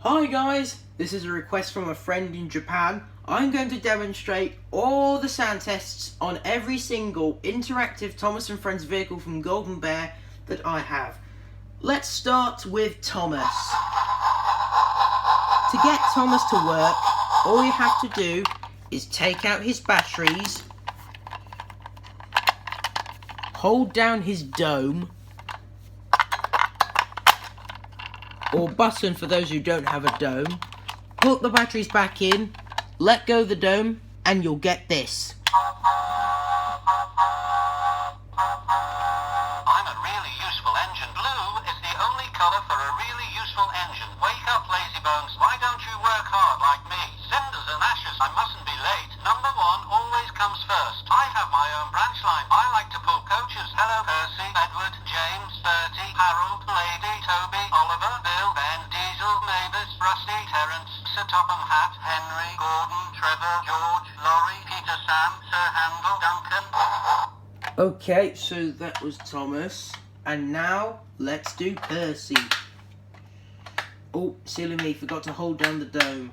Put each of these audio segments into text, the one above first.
Hi guys, this is a request from a friend in Japan. I'm going to demonstrate all the sound tests on every single interactive Thomas and Friends vehicle from Golden Bear that I have. Let's start with Thomas. To get Thomas to work, all you have to do is take out his batteries, hold down his dome, or button for those who don't have a dome, put the batteries back in, let go of the dome, and you'll get this. I'm a really useful engine. Blue is the only colour for a really useful engine. Wake up, lazy bones. Why don't you work hard like me? Cinders and ashes, I mustn't be late. Number one always comes first. I have my own branch line. I like to pull coaches. Hello, Percy, Edward, James, Bertie, Harold, Lady, Toby, Oliver, Bill, Ben, Diesel, Mavis, Rusty, Terence, Sir Topham Hatt, Henry, Gordon, Trevor, George, Laurie, Peter, Sam, Sir Handel, Duncan. Okay, so that was Thomas. And now, let's do Percy. Oh, silly me, forgot to hold down the dome.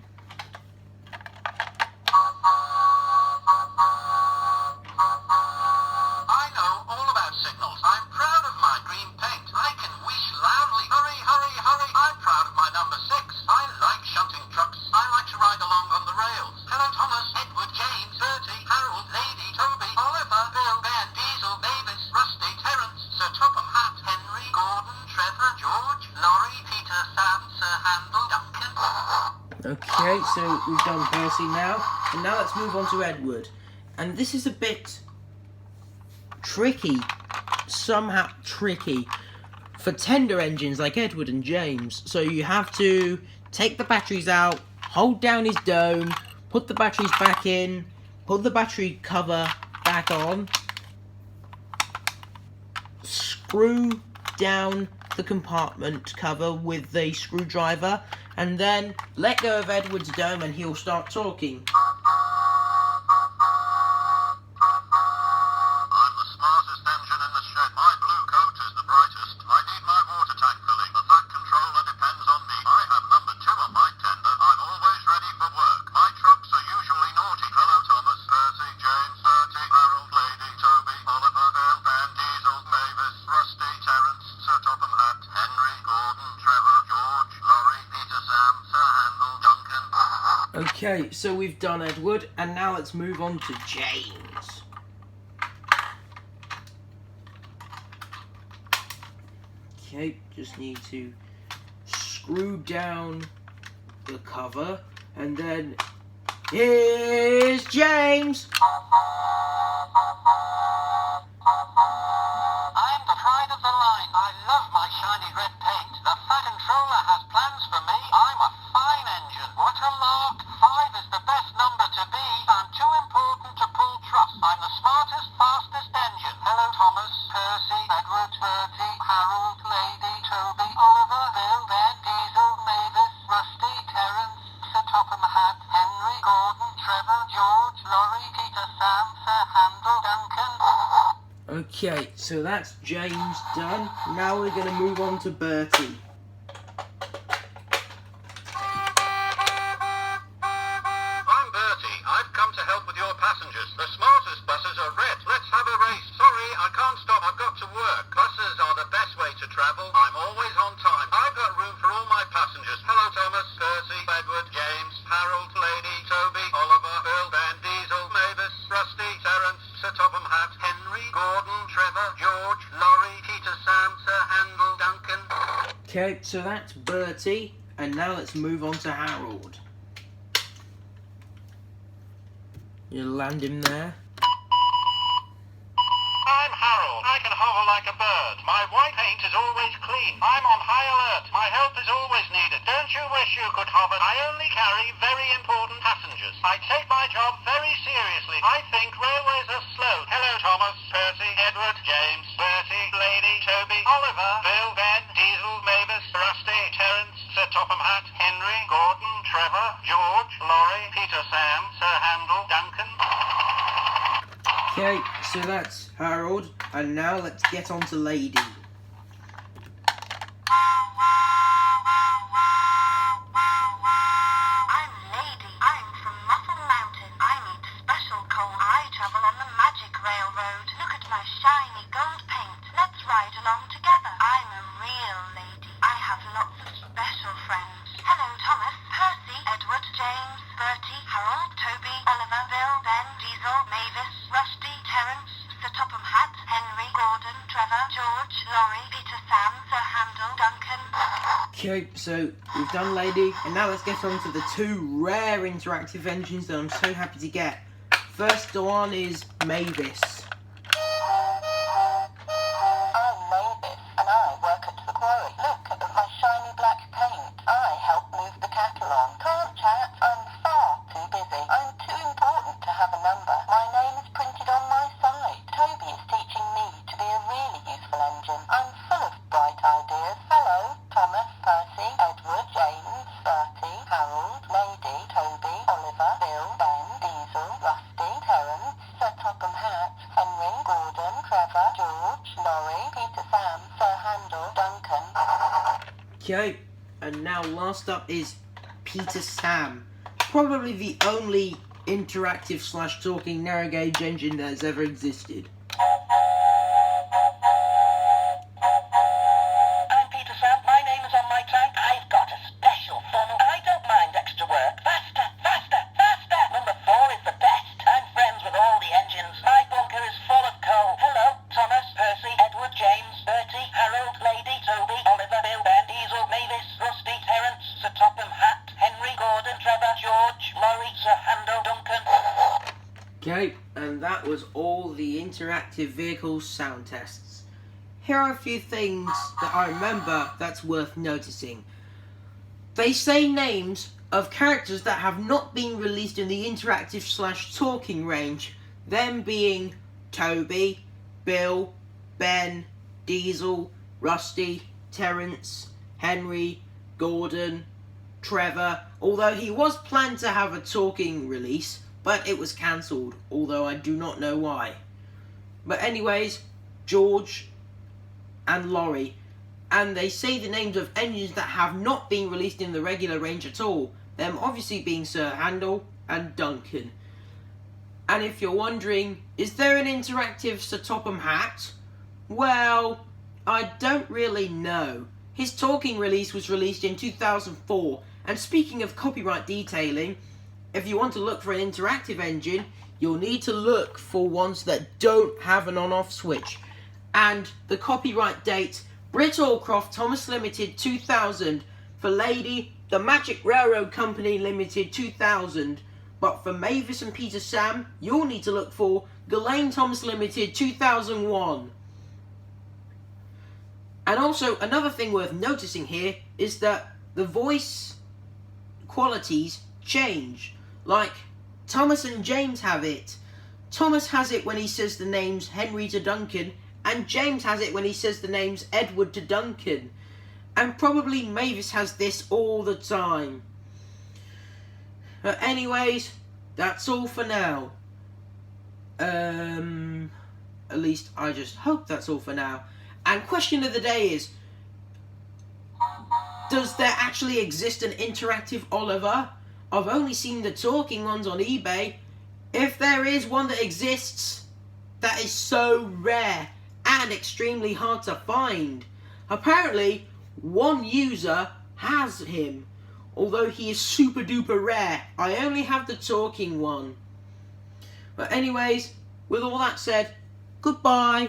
I know all about signals. I'm proud of my green paint. I can wish loudly. Hurry, hurry, hurry. I'm proud of my number 6. I like shunting trucks. I like to ride along on the rails. Hello, Thomas, Edward, James, Bertie, Harold, Lady, Toby, Oliver, Bill, Ben, Diesel, Mavis, Rusty, Terence, Sir Topham Hatt, Henry, Gordon, Trevor, George, Laurie, Peter, Sam, Sir Handel, Duncan. Okay, so we've done Percy now. And now let's move on to Edward. And this is a bit tricky, somehow tricky, for tender engines like Edward and James. So you have to take the batteries out, hold down his dome, put the batteries back in, put the battery cover back on, screw down the compartment cover with the screwdriver, and then let go of Edward's dome and he'll start talking. I'm the smartest engine in the shed. My blue coat is the brightest. I need my water tank filling. The fat controller depends on me. I have number 2 on my tender. I'm always ready for work. My trucks are usually naughty. Hello, Thomas, Percy, James, Bertie, Harold, Lady, Toby, Oliver, Bill, Ben, Diesel, Mavis, Rusty, Terence, Sir Topham Hatt, Henry, Gordon, Trevor, George, Laurie, Peter, Sam, Sir Handel, Duncan. Okay, so we've done Edward, and now let's move on to James. Okay, just need to screw down the cover, and then here's James! I'm the pride of the line. I love my shiny red paint. The fat controller has plans for me. I'm a fine engine. What a lark. 5 is the best number to be. I'm too important to pull truss. I'm the smartest, fastest engine. Hello, Thomas, Percy, Edward, Bertie, Harold, Lady, Toby, Oliver, Bill, Ben, Diesel, Mavis, Rusty, Terence, Sir Topham Hatt, Henry, Gordon, Trevor, George, Laurie, Peter, Sam, Sir Handel, Duncan. Okay, so that's James done. Now we're going to move on to Bertie. I'm Bertie. I've come to help with your passengers. The smartest buses are red. Let's have a race. Sorry, I can't stop. I've got to work. Buses are the best way to travel. I'm always on time. I've got room for all my passengers. Hello, Thomas, Percy, Edward, James, Harold, Lady, Toby, Oliver, Bill, Ben, Diesel, Mavis, Rusty, Terence, Sir Topham Hatt, Henry, Gordon, Trevor, George, Laurie, Peter, Sam, Sir Handel, Duncan. Okay, so that's Bertie, and now let's move on to Harold. You land him there. I'm Harold. I can hover like a bird. My white paint is always clean. I'm on high alert. My help is always needed. Don't you wish you could hover? I only carry very important passengers. I take my job very seriously. I think railways are slow. Hello, Thomas, Percy, Edward, James, Bertie, Lady, Toby, Oliver, Bill, Ben, Diesel, Mavis, Rusty, Terence, Sir Topham Hatt, Henry, Gordon, Trevor, George, Laurie, Peter, Sam, Sir Handel, Duncan. Okay, so that's Harold, and now let's get on to Lady. special friends. Hello, Thomas, Percy, Edward, James, Bertie, Harold, Toby, Oliver, Bill, Ben, Diesel, Mavis, Rusty, Terence, Sir Topham Hatt, Henry, Gordon, Trevor, George, Laurie, Peter, Sam, Sir Handel, Duncan. Okay, so we've done Lady, and now let's get on to the two rare interactive engines that I'm so happy to get. First one is Mavis. I'm Mavis, and I work at the quarry. Look at my shiny black paint. I help move the cattle on. Can't chat, I'm far too busy. I'm too important to have a number. My name is printed on my side. Toby is teaching me to be a really useful engine. I'm full of bright ideas. Hello, Thomas, Percy, Edward, James, Bertie, Harold, Lady, Toby, Oliver, Bill, Ben, Diesel, Rusty, Terence, Sir Topham Hatt, Henry, Gordon, Trevor, George, Laurie, Peter, Sam, Sir Handel, Duncan. Okay, and now last up is Peter Sam. Probably the only interactive / talking narrow gauge engine that has ever existed. I'm Peter Sam. My name is on my tank. I've got a special funnel. I don't mind extra work. Faster, faster, faster. Number 4 is the best. I'm friends with all the engines. My bunker is full of coal. Hello, Thomas, Percy, Edward, James, Bertie, Harold, Lady, Toby, Oliver, Bill, Ben, Diesel, Mavis, Rusty, Terence, Sir Topham Hatt, Henry, Gordon, Trevor, George, Laurie, Sir Handel, Duncan. Okay, and that was all the interactive vehicles sound tests. Here are a few things that I remember that's worth noticing. They say names of characters that have not been released in the interactive / talking range, them being Toby, Bill, Ben, Diesel, Rusty, Terence, Henry, Gordon, Trevor, although he was planned to have a talking release, but it was cancelled, although I do not know why. But anyways, George and Laurie, and they say the names of engines that have not been released in the regular range at all, them obviously being Sir Handel and Duncan. And if you're wondering, is there an interactive Sir Topham Hatt? Well, I don't really know. His talking release was released in 2004, and speaking of copyright detailing, if you want to look for an interactive engine, you'll need to look for ones that don't have an on-off switch. And the copyright date, Brit Allcroft Thomas Limited 2000. For Lady, the Magic Railroad Company Limited 2000. But for Mavis and Peter Sam, you'll need to look for Ghislaine Thomas Limited 2001. And also, another thing worth noticing here is that the voice qualities change. Like, Thomas and James have it. Thomas has it when he says the names Henry to Duncan, and James has it when he says the names Edward to Duncan. And probably Mavis has this all the time. But anyways, that's all for now. At least I just hope that's all for now. And question of the day is, does there actually exist an interactive Oliver? I've only seen the talking ones on eBay. If there is one that exists, that is so rare and extremely hard to find. Apparently, one user has him, although he is super duper rare. I only have the talking one. But anyways, with all that said, goodbye.